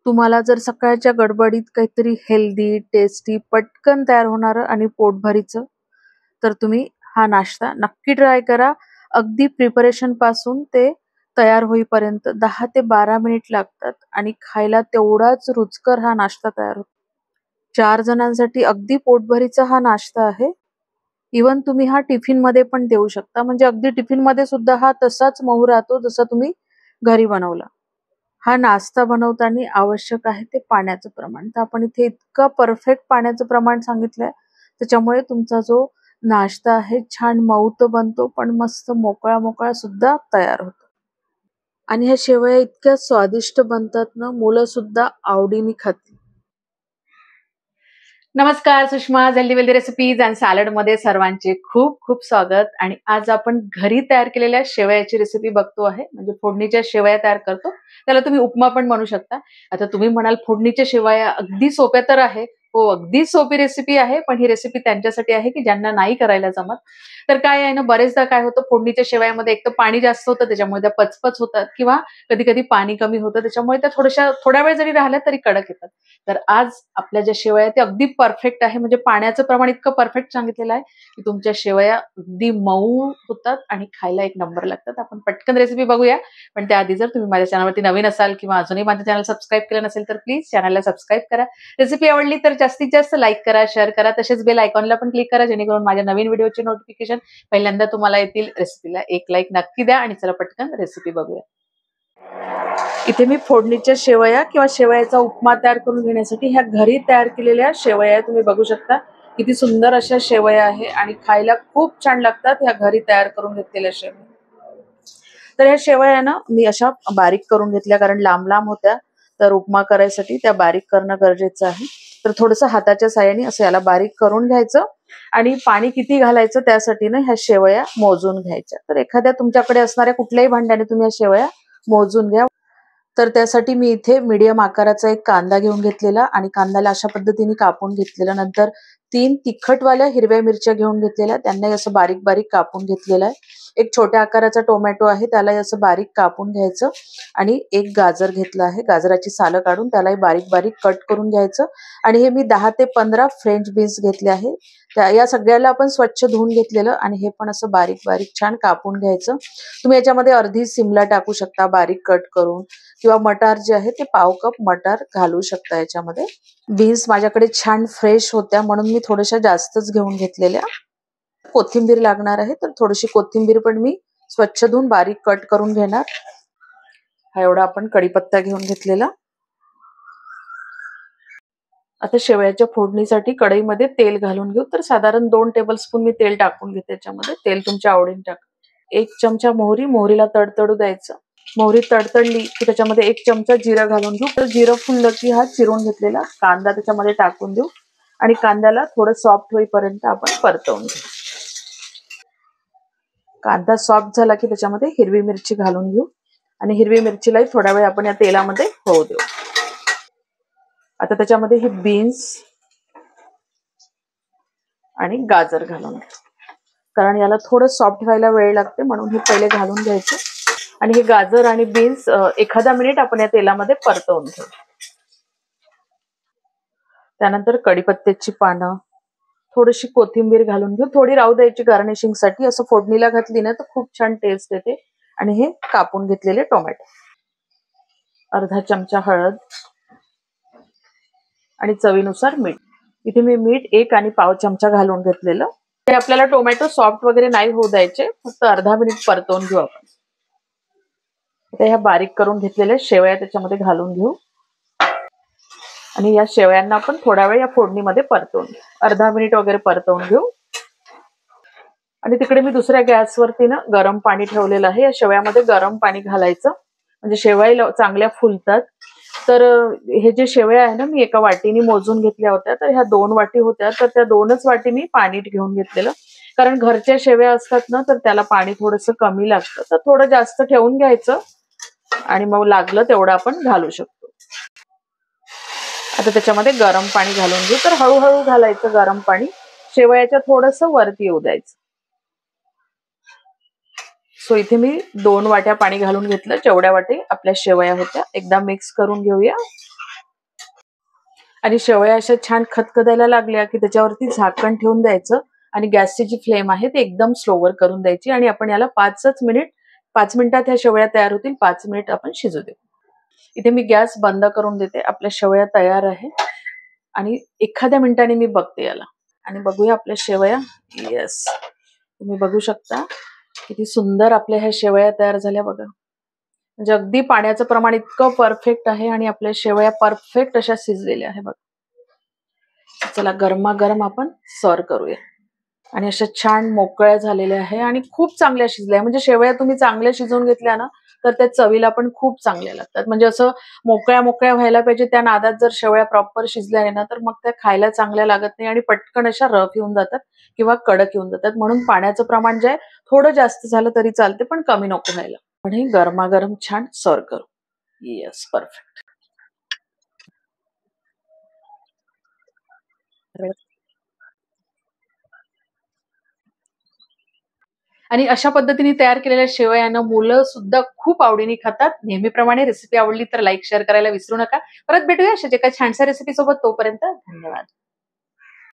तुम्हाला जर सकाळच्या गडबडीत काहीतरी हेल्दी, टेस्टी, पटकन तयार होणारं आणि पोटभरीचं, तर तुम्ही हा नाश्ता नक्की ट्राय करा. अगदी प्रिपरेशन पासून ते तयार होईपर्यंत 10 ते 12 मिनिट लागतात आणि खायला तेवढाच रुचकर हा नाश्ता तयार होतो. 4 जणांसाठी अगदी पोटभरीचा हा नाश्ता आहे. इव्हन तुम्ही हा टिफिनमध्ये पण देऊ शकता. म्हणजे अगदी टिफिनमध्ये सुद्धा हा तसाच मऊ राहतो जसा तुम्ही घरी बनवला. हा नाश्ता बनवताना आवश्यक आहे ते पाण्याचं प्रमाण. तर आपण इथे इतकं परफेक्ट पाण्याचं प्रमाण सांगितलंय, त्याच्यामुळे तुमचा जो नाश्ता आहे छान मऊ तर बनतो, पण मस्त मोकळा-मोकळा सुद्धा तयार होतो. आणि ह्या शेवया इतक्या स्वादिष्ट बनतात ना, मुलं सुद्धा आवडीने खातील. नमस्कार, Sushma healthy wealthy recipes and salad मध्ये सर्वांचे खूप खूप स्वागत. आणि आज आपण घरी तयार केलेल्या शेवयाची रेसिपी बघतो आहे. म्हणजे फोडणीच्या शेवया तयार करतो. त्याला तुम्ही उपमा पण म्हणू शकता. आता तुम्ही म्हणाल फोडणीच्या शेवया अगदी सोप्या तर आहे. हो, अगदी सोपी रेसिपी आहे, पण ही रेसिपी त्यांच्यासाठी आहे की ज्यांना नाही करायला जमत. तर काय आहे ना, बरेचदा काय होतं फोडणीच्या शेवयामध्ये एक तर पाणी जास्त होतं, त्याच्यामुळे त्या पचपच होतात, किंवा कधी कधी पाणी कमी होतं, त्याच्यामुळे त्या थोड्या वेळ जरी राहिल्या तरी कडक येतात. तर आज आपल्या ज्या शेवया आहेत, त्या अगदी परफेक्ट आहे. म्हणजे पाण्याचं प्रमाण इतकं परफेक्ट सांगितलेलं आहे की तुमच्या शेवया अगदी मऊ होतात आणि खायला एक नंबर लागतात. आपण पटकन रेसिपी बघूया. पण त्याआधी जर तुम्ही माझ्या चॅनलवरती नवीन असाल किंवा अजूनही माझं चॅनल सबस्क्राईब केलं नसेल तर प्लीज चॅनलला सबस्क्राईब करा. रेसिपी आवडली तर जास्तीत जास्त लाईक करा, शेअर करा. तसेच बेल आयकॉनला पण क्लिक करा, जेणेकरून माझ्या नवीन व्हिडिओचे नोटिफिकेशन पहिल्यांदा तुम्हाला येतील. रेसिपीला एक लाईक नक्की द्या आणि चला पटकन रेसिपी बघूया. इथे मी फोडणीच्या शेवया किंवा शेवयाचा उपमा तयार करून घेण्यासाठी ह्या घरी तयार केलेल्या शेवया तुम्ही बघू शकता. किती सुंदर अशा शेवया आहे आणि खायला खूप छान लागतात ह्या घरी तयार करून घेतलेल्या शेवया. तर ह्या शेवया ना मी अशा बारीक करून घेतल्या, कारण लांब लांब होत्या. तर उपमा करायसाठी त्या बारीक करणं गरजेचं आहे. तर थोडंसं हाताच्या साहाय्याने असं याला बारीक करून घ्यायचं आणि पाणी किती घालायचं त्यासाठी ना ह्या शेवया मोजून घ्यायच्या. तर एखाद्या तुमच्याकडे असणाऱ्या कुठल्याही भांड्याने तुम्ही ह्या शेवया मोजून घ्या. तर त्यासाठी मी इथे मीडियम आकाराचा एक कांदा घेऊन घेतलेला आणि कांद्याला अशा पद्धतीने कापून घेतलेला. नंतर 3 तिखटवाल्या हिरव्या मिरच्या घेऊन घेतलेल्या, त्यांनाही असं बारीक बारीक कापून घेतलेलं आहे. एक छोट्या आकाराचा टोमॅटो आहे, त्यालाही असं बारीक कापून घ्यायचं. आणि एक गाजर घेतलं आहे, गाजराची सालं काढून त्यालाही बारीक बारीक कट करून घ्यायचं. आणि हे मी 10 ते 15 फ्रेंच बीन्स घेतले आहे. या सगळ्याला आपण स्वच्छ धुवून घेतलेलं आणि हे पण असं बारीक बारीक छान कापून घ्यायचं. तुम्ही याच्यामध्ये अर्धी सिमला टाकू शकता बारीक कट करून, किंवा मटार जे आहे ते पाव कप मटार घालू शकता याच्यामध्ये. बीन्स माझ्याकडे छान फ्रेश होत्या म्हणून मी थोड्याशा जास्तच घेऊन घेतलेल्या. कोथिंबीर लागणार आहे, तर थोडीशी कोथिंबीर पण मी स्वच्छ धुवून बारीक कट करून घेणार. हा एवढा आपण कढीपत्ता घेऊन घेतलेला. आता शेवयाच्या फोडणीसाठी कढईमध्ये तेल घालून घेऊ. तर साधारण 2 टेबलस्पून मी तेल टाकून घेते. त्याच्यामध्ये तेल तुमच्या आवडीने टाका. 1 चमचा मोहरीला तडतडू द्यायचं. मोहरी तडतडली की त्याच्यामध्ये 1 चमचा जिरं घालून घेऊ. तर जिरं फुललं की हा चिरून घेतलेला कांदा त्याच्यामध्ये टाकून देऊ आणि कांद्याला थोडं सॉफ्ट होईपर्यंत आपण परतवून घेऊ. कांदा सॉफ्ट झाला की त्याच्यामध्ये हिरवी मिरची घालून घेऊ आणि हिरवी मिरचीलाही थोडा वेळ आपण या तेलामध्ये होऊ देऊ. आता त्याच्यामध्ये हे बीन्स आणि गाजर घालून घेऊ, कारण याला थोडं सॉफ्ट व्हायला वेळ लागते म्हणून हे पहिले घालून घ्यायचं. आणि हे गाजर आणि बीन्स एखादा मिनिट आपण या तेलामध्ये परतवून घेऊ. त्यानंतर कढीपत्त्याची पानं, थोडीशी कोथिंबीर घालून घेऊ. थोडी राहू द्यायची गार्निशिंग साठी. असं फोडणीला घातली ना तर खूप छान टेस्ट येते. आणि हे कापून घेतलेले टोमॅटो, अर्धा चमचा हळद आणि चवीनुसार मीठ. इथे मी मीठ 1 आणि पाव चमचा घालून घेतलेलं. ते आपल्याला टोमॅटो सॉफ्ट वगैरे नाही होऊ द्यायचे, फक्त अर्धा मिनिट परतवून घेऊ आपण. आता ह्या बारीक करून घेतलेल्या शेवया त्याच्यामध्ये घालून घेऊ आणि या शेवयांना आपण थोडा वेळ या फोडणीमध्ये परतवून घेऊ. अर्धा मिनिट वगैरे परतवून घेऊ. आणि तिकडे मी दुसऱ्या गॅसवरती ना गरम पाणी ठेवलेलं आहे. या शेवयामध्ये गरम पाणी घालायचं, म्हणजे शेवया चांगल्या फुलतात. तर हे जे शेवया आहे ना मी एका वाटीने मोजून घेतल्या होत्या. तर ह्या 2 वाटी होत्या, तर त्या 2च वाटी मी पाणी घेऊन घेतलेलं. कारण घरच्या शेवया असतात ना तर त्याला पाणी थोडंसं कमी लागतं. तर थोडं जास्त ठेवून घ्यायचं आणि मग लागलं तेवढं आपण घालू शकतो. आता त्याच्यामध्ये गरम पाणी घालून घेऊ. तर हळूहळू घालायचं गरम पाणी, शेवयाच्या थोडंसं वरती येऊ द्यायचं. सो इथे मी 2 वाट्या पाणी घालून घेतलं, जेवढ्या वाटी आपल्या शेवया होत्या. एकदा मिक्स करून घेऊया. आणि शेवया अशा छान खदखदायला लागल्या की त्याच्यावरती झाकण ठेवून द्यायचं आणि गॅसची जी फ्लेम आहे ती एकदम स्लोवर करून द्यायची आणि आपण याला 5 मिनिटात ह्या शेवया तयार होतील. 5 मिनिट आपण शिजू देऊ. इथे मी गॅस बंद करून देते. आपल्या शेवया तयार आहे आणि एखाद्या मिनिटाने मी बघते याला आणि बघूया आपल्या शेवया. येस, तुम्ही बघू शकता किती सुंदर आपल्या ह्या शेवया तयार झाल्या बघा. म्हणजे अगदी पाण्याचं प्रमाण इतकं परफेक्ट आहे आणि आपल्या शेवया परफेक्ट अशा शिजलेल्या आहे बघा. चला गरमागरम आपण सर्व करूया. आणि अशा छान मोकळ्या झालेल्या आहे आणि खूप चांगल्या शिजल्या. म्हणजे शेवया तुम्ही चांगल्या शिजवून घेतल्या ना तर त्या चवीला पण खूप चांगल्या लागतात. म्हणजे असं मोकळ्या मोकळ्या व्हायला पाहिजे त्या नादात जर शेवया प्रॉपर शिजल्या नाही ना तर मग त्या खायला चांगल्या लागत नाही आणि पटकन अशा रफ येऊन जातात किंवा कडक येऊन जातात. म्हणून पाण्याचं प्रमाण जे आहे थोडं जास्त झालं तरी चालते पण कमी नको व्हायला. पण हे गरमागरम छान सर्व करू. Yes, perfect. आणि अशा पद्धतीने तयार केलेल्या शेवयानं मुलं सुद्धा खूप आवडीने खातात. नेहमीप्रमाणे रेसिपी आवडली तर लाईक, शेअर करायला विसरू नका. परत भेटूया अशाच एका छानशा रेसिपी सोबत. तोपर्यंत धन्यवाद.